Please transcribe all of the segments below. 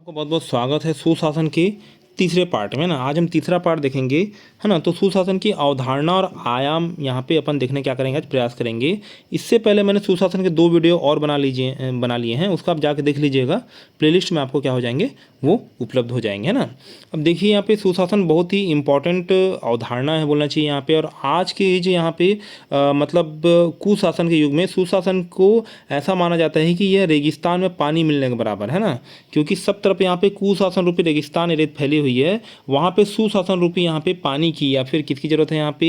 आपको बहुत बहुत स्वागत है सुशासन के तीसरे पार्ट में ना। आज हम तीसरा पार्ट देखेंगे, है ना। तो सुशासन की अवधारणा और आयाम यहाँ पे अपन देखने क्या करेंगे, आज प्रयास करेंगे। इससे पहले मैंने सुशासन के 2 वीडियो और बना लिए हैं, उसका आप जाके देख लीजिएगा। प्लेलिस्ट में आपको क्या हो जाएंगे, वो उपलब्ध हो जाएंगे, है ना। अब देखिए यहाँ पे सुशासन बहुत ही इंपॉर्टेंट अवधारणा है बोलना चाहिए यहाँ पे। और आज के जो यहाँ पे मतलब कुशासन के युग में सुशासन को ऐसा माना जाता है कि यह रेगिस्तान में पानी मिलने के बराबर है ना। क्योंकि सब तरफ यहाँ पे कुशासन रूपी रेगिस्तान रेत फैली हुई है, वहाँ पे सुशासन रूपी यहाँ पे पानी की या फिर किसकी जरूरत है, यहाँ पे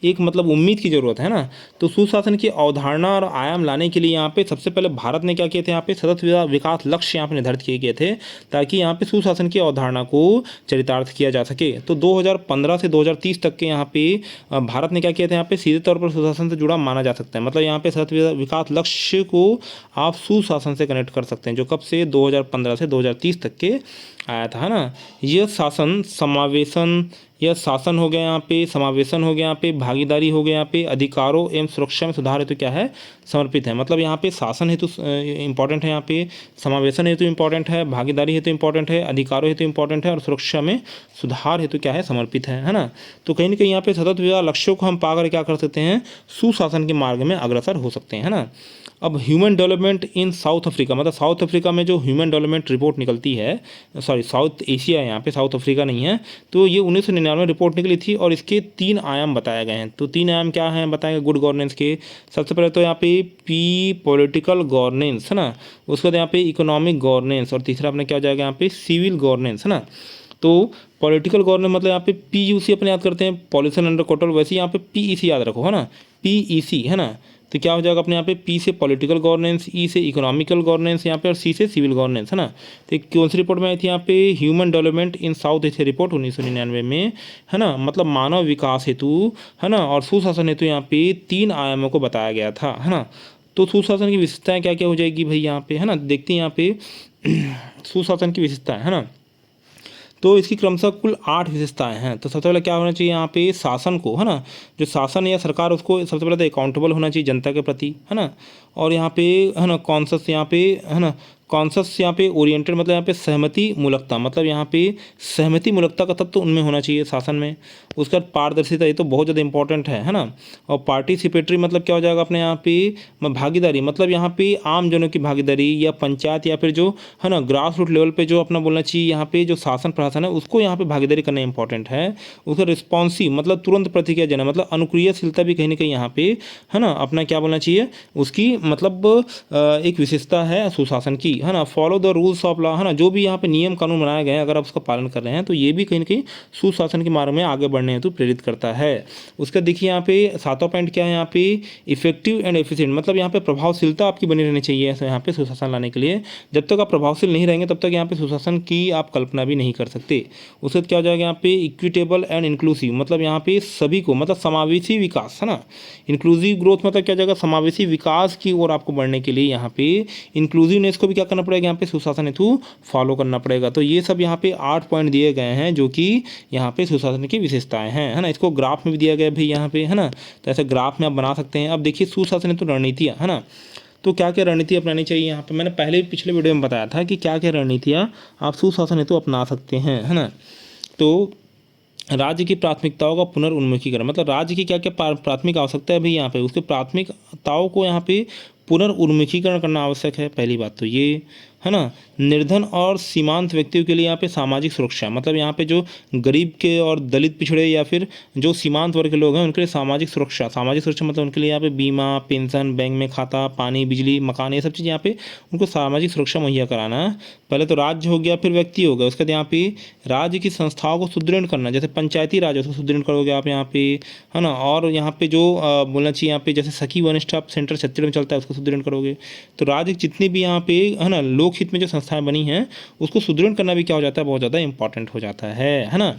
एक मतलब उम्मीद की जरूरत है ना। तो सुशासन की अवधारणा और आयाम लाने के लिए यहाँ पे सबसे पहले भारत ने क्या किए थे, यहाँ पे सतत विकास लक्ष्य यहाँ पे निर्धारित किए गए थे, ताकि यहाँ पे सुशासन की अवधारणा को चरितार्थ किया जा सके। तो 2015 से 2030 तक के यहाँ पे भारत ने क्या किया था, यहाँ पे सीधे तौर पर सुशासन से जुड़ा माना जा सकता है। मतलब यहाँ पे सतत विकास लक्ष्य को आप सुशासन से कनेक्ट कर सकते हैं, जो कब से 2015 से 2030 तक के आया था, है ना। यह शासन समावेशन, यह शासन हो गया यहाँ पे, समावेशन हो गया यहाँ पे, भागीदारी हो गया यहाँ पे, अधिकारों एवं सुरक्षा में सुधार हेतु क्या है, समर्पित है। मतलब यहाँ पे शासन हेतु इंपॉर्टेंट है, यहाँ पे समावेशन हेतु इंपॉर्टेंट है, भागीदारी हेतु इंपॉर्टेंट है, अधिकारों हेतु इंपॉर्टेंट है, और सुरक्षा में सुधार हेतु क्या है, समर्पित है ना। तो कहीं ना कहीं यहाँ पे सतत विकास लक्ष्यों को हम पाकर क्या कर सकते हैं, सुशासन के मार्ग में अग्रसर हो सकते हैं, है ना। अब human development in south Africa, मतलब साउथ अफ्रीका में जो ह्यूमन डेवलपमेंट रिपोर्ट निकलती है, सॉरी साउथ एशिया है यहाँ पे, साउथ अफ्रीका नहीं है। तो ये 1999 रिपोर्ट निकली थी और इसके 3 आयाम बताए गए हैं। तो 3 आयाम क्या हैं बताएंगे गुड गवर्नेंस के। सबसे पहले तो यहाँ पे पॉलिटिकल गवर्नेंस, है ना। उसके बाद यहाँ पे इकोनॉमिक गवर्नेंस, और तीसरा अपने क्या हो जाएगा यहाँ पे सिविल गवर्नेंस, है ना। तो पॉलिटिकल गवर्नेंस मतलब यहाँ पे PUC अपने याद करते हैं, पॉलिसन अंडर कंट्रोल, वैसे यहाँ पे PEC याद रखो, है ना, PEC, है ना। तो क्या हो जाएगा अपने यहाँ पे P से पॉलिटिकल गवर्नेंस, E से इकोनॉमिकल गवर्नेंस यहाँ पे, और C से सिविल गवर्नेंस, है ना। तो कौन सी रिपोर्ट में आई थी यहाँ पे, human development in south Asia report 1999 में, है ना। मतलब मानव विकास हेतु, है ना, और सुशासन हेतु यहाँ पे 3 आयामों को बताया गया था, है ना। तो सुशासन की विशेषताएं क्या क्या हो जाएगी भाई यहाँ पे, है ना। देखते हैं यहाँ पे सुशासन की विशेषताएं, है ना। तो इसकी क्रमशः कुल 8 विशेषताएं हैं। तो सबसे पहले क्या होना चाहिए यहाँ पे, शासन को, है ना, जो शासन या सरकार, उसको सबसे पहले तो अकाउंटेबल होना चाहिए जनता के प्रति, है ना। और यहाँ पे, है ना, कॉन्शस यहाँ पे, है ना, कॉन्शस यहाँ पे ओरिएंटेड, मतलब यहाँ पे सहमति मूलकता, मतलब यहाँ पे सहमति मूलकता का तत्व तो उनमें होना चाहिए शासन में। उसका पारदर्शिता, ये तो बहुत ज़्यादा इंपॉर्टेंट है ना। और पार्टिसिपेटरी मतलब क्या हो जाएगा अपने यहाँ पे, भागीदारी, मतलब यहाँ पे आम जनों की भागीदारी, या पंचायत, या फिर जो, है ना, ग्रास रूट लेवल पे जो अपना बोलना चाहिए यहाँ पे, जो शासन प्रशासन है उसको यहाँ पे भागीदारी करना इंपॉर्टेंट है। उसका रिस्पॉन्सिव मतलब तुरंत प्रतिक्रिया जनक, मतलब अनुक्रियाशीलता भी कहीं ना कहीं यहाँ पे, है ना, अपना क्या बोलना चाहिए, उसकी मतलब एक विशेषता है सुशासन की, है ना। Follow the rules of law, है ना, जो भी यहाँ पे नियम कानून बनाए गए हैं अगर आप उसका पालन कर रहे हैं तो ये भी कहीं ना कहीं सुशासन के मार्ग में आगे बढ़ने हेतु प्रेरित करता है। उसका देखिए यहाँ पे 7वां पॉइंट क्या है, यहाँ पे इफेक्टिव एंड एफिशिएंट, मतलब यहाँ पे प्रभावशीलता आपकी बनी रहनी चाहिए यहाँ पे सुशासन लाने के लिए। जब तक आप प्रभावशील नहीं रहेंगे तब तक यहाँ पे सुशासन की आप कल्पना भी नहीं कर सकते। उसके क्या हो जाएगा यहाँ पे इक्विटेबल एंड इंक्लूसिव, मतलब यहाँ पे सभी को, मतलब समावेशी विकास, है ना। इंक्लूसिव ग्रोथ मतलब क्या जाएगा, समावेशी विकास की ओर आपको बढ़ने के लिए यहाँ पे इंक्लूसिवनेस को भी क्या करना पड़ेगा, यहाँ पे सुशासन हेतु फॉलो करना पड़ेगा। तो ये सब यहाँ पे 8 पॉइंट दिए गए हैं जो कि यहाँ पे सुशासन की विशेषताएं हैं, है ना। इसको ग्राफ में भी दिया गया है भाई यहाँ पे, है ना। तो ऐसे ग्राफ में आप बना सकते हैं। अब देखिए सुशासन हेतु रणनीतियाँ, है ना। तो क्या क्या रणनीति अपनानी चाहिए यहाँ पे, मैंने पहले पिछले वीडियो में बताया था कि क्या क्या रणनीतियाँ आप सुशासन हेतु अपना सकते हैं, है ना। तो राज्य की प्राथमिकताओं का पुनर्उन्मुखीकरण, मतलब राज्य की क्या क्या प्राथमिक आवश्यकता है भाई यहाँ पे, उसके प्राथमिकताओं को यहाँ पे पुनर्उन्मुखीकरण करना आवश्यक है। पहली बात तो ये, है ना। निर्धन और सीमांत व्यक्तियों के लिए यहाँ पे सामाजिक सुरक्षा, मतलब यहाँ पे जो गरीब के और दलित पिछड़े या फिर जो सीमांत वर्ग के लोग हैं उनके लिए सामाजिक सुरक्षा, सामाजिक सुरक्षा मतलब उनके लिए यहाँ पे बीमा, पेंशन, बैंक में खाता, पानी, बिजली, मकान, ये सब चीज़ यहाँ पे उनको सामाजिक सुरक्षा मुहैया कराना। पहले तो राज्य हो गया, फिर व्यक्ति हो गया, उसके बाद यहाँ पे राज्य की संस्थाओं को सुदृढ़ करना, जैसे पंचायती राज उसको सुदृढ़ करोगे आप यहाँ पे, है ना। और यहाँ पे जो बोलना चाहिए यहाँ पे, जैसे सखी वन स्टॉप सेंटर छत्तीसगढ़ में चलता है उसको सुदृढ़ करोगे। तो राज्य जितनी भी यहाँ पे, है ना, लोकहित में जो संस्थाएं बनी हैं उसको सुदृढ़ करना भी क्या हो जाता है, बहुत ज़्यादा इंपॉर्टेंट हो जाता है ना।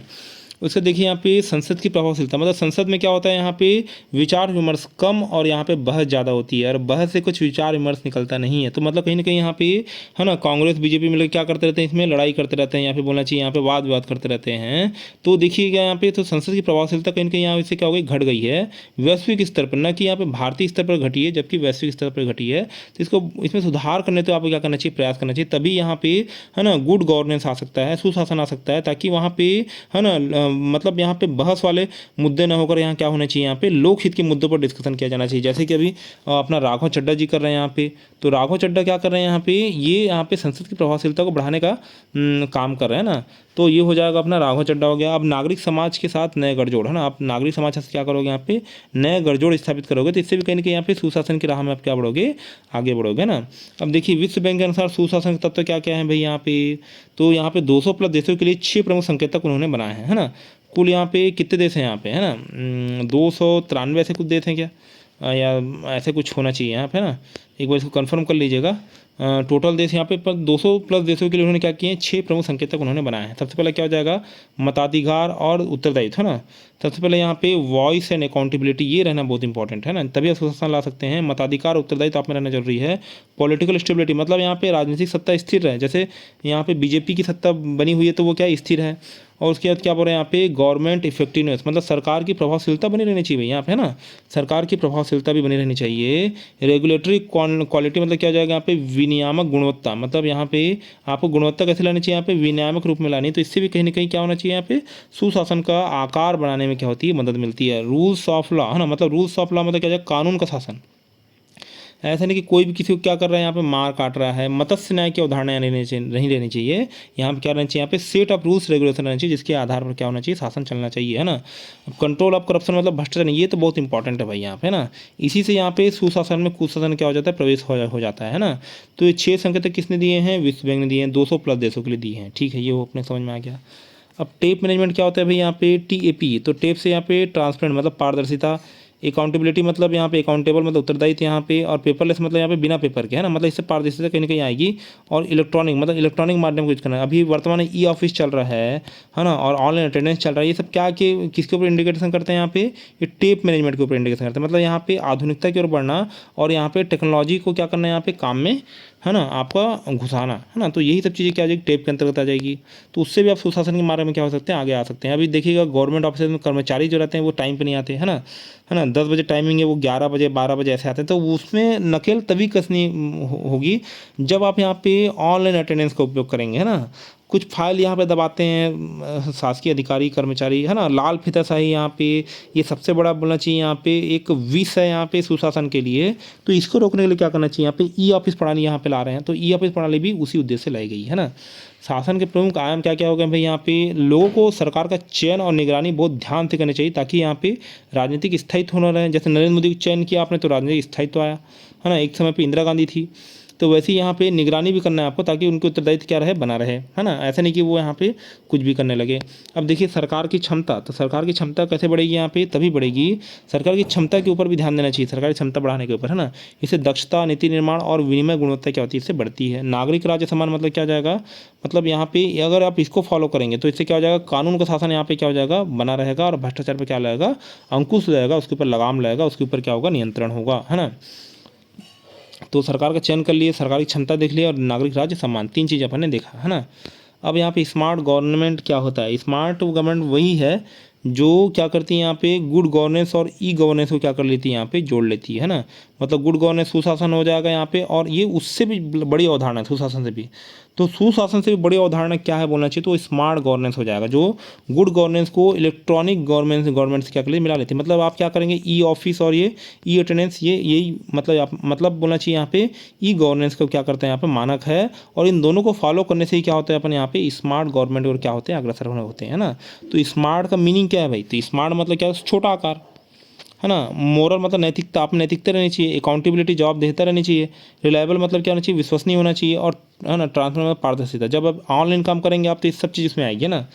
उसके देखिए यहाँ पे संसद की प्रभावशीलता, मतलब संसद में क्या होता है, यहाँ पे विचार विमर्श कम और यहाँ पे बहस ज़्यादा होती है, और बहस से कुछ विचार विमर्श निकलता नहीं है। तो मतलब कहीं ना कहीं यहाँ पे है ना कांग्रेस बीजेपी मिलकर क्या करते रहते हैं, इसमें लड़ाई करते रहते हैं, यहाँ पे बोलना चाहिए यहाँ पे वाद विवाद करते रहते हैं। तो देखिएगा यहाँ पे तो संसद की प्रभावशीलता कहीं ना कहीं यहाँ से क्या हो गई, घट गई है वैश्विक स्तर पर, न कि यहाँ पे भारतीय स्तर पर घटी है जबकि वैश्विक स्तर पर घटी है। तो इसको इसमें सुधार करने तो आपको क्या करना चाहिए, प्रयास करना चाहिए, तभी यहाँ पे है ना गुड गवर्नेंस आ सकता है, सुशासन आ सकता है, ताकि वहाँ पे है ना मतलब यहाँ पे बहस वाले मुद्दे ना होकर यहाँ क्या होना चाहिए, यहाँ पे लोकहित के मुद्दों पर डिस्कशन किया जाना चाहिए। जैसे कि अभी अपना राघव चड्ढा जी कर रहे हैं यहाँ पे, तो राघव चड्ढा क्या कर रहे हैं यहाँ पे, ये यहाँ पे संसद की प्रभावशीलता को बढ़ाने का काम कर रहे हैं ना। तो ये हो जाएगा अपना राघव चड्ढा हो गया। अब नागरिक समाज के साथ नए गठजोड़, है ना, आप नागरिक समाज से क्या करोगे, यहाँ पे नए गठजोड़ स्थापित करोगे, तो इससे भी कहीं ना कहीं यहाँ पे सुशासन की राह में आप क्या बढ़ोगे, आगे बढ़ोगे ना। अब देखिए विश्व बैंक के अनुसार सुशासन के तत्व क्या क्या है भाई यहाँ पे, तो यहाँ पे 200 प्लस देशों के लिए 6 प्रमुख संकेतक उन्होंने बनाए हैं, है ना। कुल यहाँ पे कितने देश हैं यहाँ पे, है ना 293 ऐसे कुछ देश हैं क्या, या ऐसे कुछ होना चाहिए यहाँ पे ना, एक बार इसको कंफर्म कर लीजिएगा। टोटल देश यहाँ पे पर 200 प्लस देशों के लिए उन्होंने क्या किए हैं, 6 प्रमुख संकेतक उन्होंने बनाए हैं। सबसे पहले क्या हो जाएगा, मताधिकार और उत्तरदायित्व, है ना। सबसे पहले यहाँ पे वॉइस एंड अकाउंटेबिलिटी, ये रहना बहुत इंपॉर्टेंट है ना, तभी आप सुशासन ला सकते हैं। मताधिकार उत्तरदायित्व आप में रहना जरूरी है। पॉलिटिकल स्टेबिलिटी, मतलब यहाँ पे राजनीतिक सत्ता स्थिर रहे, जैसे यहाँ पे बीजेपी की सत्ता बनी हुई है तो वो क्या स्थिर है। और उसके बाद क्या बोल रहे हैं यहाँ पे, गवर्नमेंट इफेक्टिवनेस, मतलब सरकार की प्रभावशीलता बनी रहनी चाहिए यहाँ पे, है ना, सरकार की प्रभावशीलता भी बनी रहनी चाहिए। रेगुलेटरी क्वालिटी, मतलब क्या हो जाएगा यहाँ पे, विनियामक गुणवत्ता, मतलब यहाँ पे आपको गुणवत्ता कैसे लानी चाहिए, यहाँ पे विनियामक रूप में लानी, तो इससे भी कहीं ना कहीं क्या होना चाहिए, यहाँ पे सुशासन का आकार बनाने में क्या होती है, मदद मिलती है। रूल्स ऑफ लॉ, है ना, मतलब रूल्स ऑफ लॉ मतलब क्या जाएगा, कानून का शासन। ऐसा नहीं कि कोई भी किसी को क्या कर रहा है, यहाँ पे मार काट रहा है। मत्स्य न्याय की अवधारणा नहीं रहनी चाहिए। यहाँ पे क्या रहना चाहिए, यहाँ पे सेट ऑफ रूल्स रेगुलेशन रहना चाहिए, जिसके आधार पर क्या होना चाहिए, शासन चलना चाहिए, है ना। कंट्रोल ऑफ करप्शन, मतलब भ्रष्टाचार नहीं, ये तो बहुत इंपॉर्टेंट है भाई यहाँ पे ना। इसी से यहाँ पे सुशासन में कुशासन क्या हो जाता है, प्रवेश हो जाता है ना। तो ये 6 संकेतक किसने दिए हैं, विश्व बैंक ने दिए हैं, 200 प्लस देशों के लिए दिए हैं, ठीक है, ये वो अपने समझ में आ गया। अब टेप मैनेजमेंट क्या होता है भाई यहाँ पे, TAP, तो टेप से यहाँ पे ट्रांसपेरेंट मतलब पारदर्शिता, अकाउंटेबिलिटी मतलब यहाँ पे अकाउंटेबल मतलब उत्तरदायित्व यहाँ पे, और पेपरलेस मतलब यहाँ पे बिना पेपर के, है ना, मतलब इससे पारदर्शिता कहीं ना कहीं आएगी। और इलेक्ट्रॉनिक मतलब इलेक्ट्रॉनिक माध्यम को यूज करना, अभी वर्तमान में ई ऑफिस चल रहा है ना, और ऑनलाइन अटेंडेंस चल रहा है, ये सब क्या कि किसके ऊपर इंडिकेशन करते हैं यहाँ पे, ये टेप मैनेजमेंट के ऊपर इंडिकेशन करते हैं। मतलब यहाँ पे आधुनिकता की ओर बढ़ना और यहाँ पे टेक्नोलॉजी को क्या करना है यहाँ पे काम में, है ना, आपका घुसाना, है ना। तो यही सब चीज़ें क्या आ जाएगी, टेप के अंतर्गत आ जाएगी। तो उससे भी आप सुशासन के मार्ग में क्या हो सकते हैं, आगे आ सकते हैं। अभी देखिएगा गवर्नमेंट ऑफिस में कर्मचारी जो रहते हैं वो टाइम पे नहीं आते, है ना 10 बजे टाइमिंग है, वो 11 बजे 12 बजे ऐसे आते हैं। तो उसमें नकेल तभी कसनी होगी जब आप यहाँ पे ऑनलाइन अटेंडेंस का उपयोग करेंगे, है ना। कुछ फाइल यहाँ पे दबाते हैं शासकीय अधिकारी कर्मचारी, है ना, लाल फीताशाही यहाँ पे, ये सबसे बड़ा बोलना चाहिए यहाँ पे एक विष है यहाँ पे सुशासन के लिए। तो इसको रोकने के लिए क्या करना चाहिए, यहाँ पे ई ऑफिस प्रणाली यहाँ पे ला रहे हैं, तो ई ऑफिस प्रणाली भी उसी उद्देश्य से लाई गई है ना। शासन के प्रमुख आयाम क्या क्या हो गए भाई, यहाँ पे लोगों को सरकार का चयन और निगरानी बहुत ध्यान से करनी चाहिए, ताकि यहाँ पे राजनीतिक स्थायित्व होना रहे। जैसे नरेंद्र मोदी को चयन किया आपने तो राजनीतिक स्थायित्व आया, है ना, एक समय पे इंदिरा गांधी थी, तो वैसे ही यहाँ पे निगरानी भी करना है आपको, ताकि उनके उत्तरदायित्व क्या रहे, बना रहे, है ना। ऐसा नहीं कि वो यहाँ पे कुछ भी करने लगे। अब देखिए सरकार की क्षमता, तो सरकार की क्षमता कैसे बढ़ेगी यहाँ पे, तभी बढ़ेगी, सरकार की क्षमता के ऊपर भी ध्यान देना चाहिए, सरकारी क्षमता बढ़ाने के ऊपर, है ना। इससे दक्षता, नीति निर्माण और विनिमय गुणवत्ता क्या होती है, इससे बढ़ती है। नागरिक राज्य सम्मान मतलब क्या हो जाएगा, मतलब यहाँ पे अगर आप इसको फॉलो करेंगे तो इससे क्या हो जाएगा, कानून का शासन यहाँ पे क्या हो जाएगा, बना रहेगा, और भ्रष्टाचार पर क्या लगेगा, अंकुश लगेगा, उसके ऊपर लगाम लगेगा, उसके ऊपर क्या होगा, नियंत्रण होगा, है ना। तो सरकार का चयन कर लिए, सरकारी क्षमता देख लिया, और नागरिक राज्य सम्मान, 3 चीज़ अपन ने देखा, है ना। अब यहाँ पे स्मार्ट गवर्नमेंट क्या होता है, स्मार्ट गवर्नमेंट वही है जो क्या करती है यहाँ पे, गुड गवर्नेंस और ई गवर्नेंस को क्या कर लेती है, यहाँ पे जोड़ लेती है ना। मतलब गुड गवर्नेंस सुशासन हो जाएगा यहाँ पे, और ये उससे भी बड़ी अवधारणा है सुशासन से भी। तो सुशासन से भी बड़ी अवधारणा क्या है बोलना चाहिए, तो स्मार्ट गवर्नेंस हो जाएगा, जो गुड गवर्नेंस को इलेक्ट्रॉनिक गवर्नमेंट से क्या कर ले, मिला लेती है। मतलब आप क्या करेंगे, ई ऑफिस और ये ई अटेंडेंस, ये यही मतलब बोलना चाहिए यहाँ पे ई गवर्नेंस को क्या करते हैं, यहाँ पे मानक है, और इन दोनों को फॉलो करने से ही क्या होता है, अपन यहाँ पे स्मार्ट गवर्नमेंट और क्या होते हैं, अग्रसर होते हैं ना। तो स्मार्ट का मीनिंग क्या है भाई, तो स्मार्ट मतलब क्या है, छोटा आकार, है ना। मोरल मतलब नैतिकता, आप नैतिकता रहनी चाहिए। अकाउंटेबिलिटी, जवाब देता रहनी चाहिए। रिलायबल मतलब क्या होना चाहिए, विश्वसनीय होना चाहिए। और है ना, ट्रांसपेरेंट मतलब पारदर्शिता, जब आप ऑनलाइन काम करेंगे आप तो इस सब चीज़ इसमें आएगी, है ना।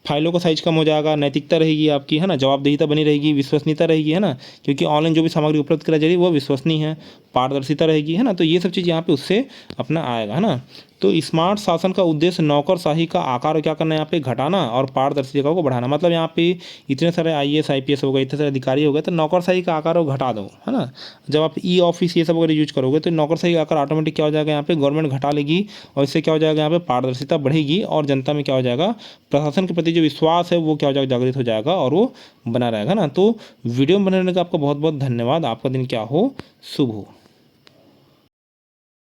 फाइलों का साइज कम हो जाएगा, नैतिकता रहेगी आपकी, है ना, जवाबदेहिता बनी रहेगी, विश्वसनीयता रहेगी, है ना, क्योंकि ऑनलाइन जो भी सामग्री उपलब्ध कराई जा रही है वो विश्वसनीय है। पारदर्शिता रहेगी, है ना। तो ये सब चीज़ यहाँ पे उससे अपना आएगा, है ना। तो स्मार्ट शासन का उद्देश्य नौकरशाही का आकार क्या करना है, यहाँ पे घटाना और पारदर्शिता को बढ़ाना। मतलब यहाँ पे इतने सारे IAS IPS हो गए, इतने सारे अधिकारी हो गए, तो नौकरशाही का आकार को घटा दो, है ना। जब आप ई ऑफिस ये सब अगर यूज करोगे तो नौकरशाही का आकार ऑटोमेटिक क्या हो जाएगा, यहाँ पे गवर्नमेंट घटा लेगी और इससे क्या हो जाएगा, यहाँ पे पारदर्शिता बढ़ेगी और जनता में क्या हो जाएगा, प्रशासन के प्रति जो विश्वास है वो क्या हो जाएगा, जागृत हो जाएगा और वो बना रहेगा ना। तो वीडियो में बने रहने का आपका बहुत बहुत धन्यवाद। आपका दिन क्या हो, शुभ हो।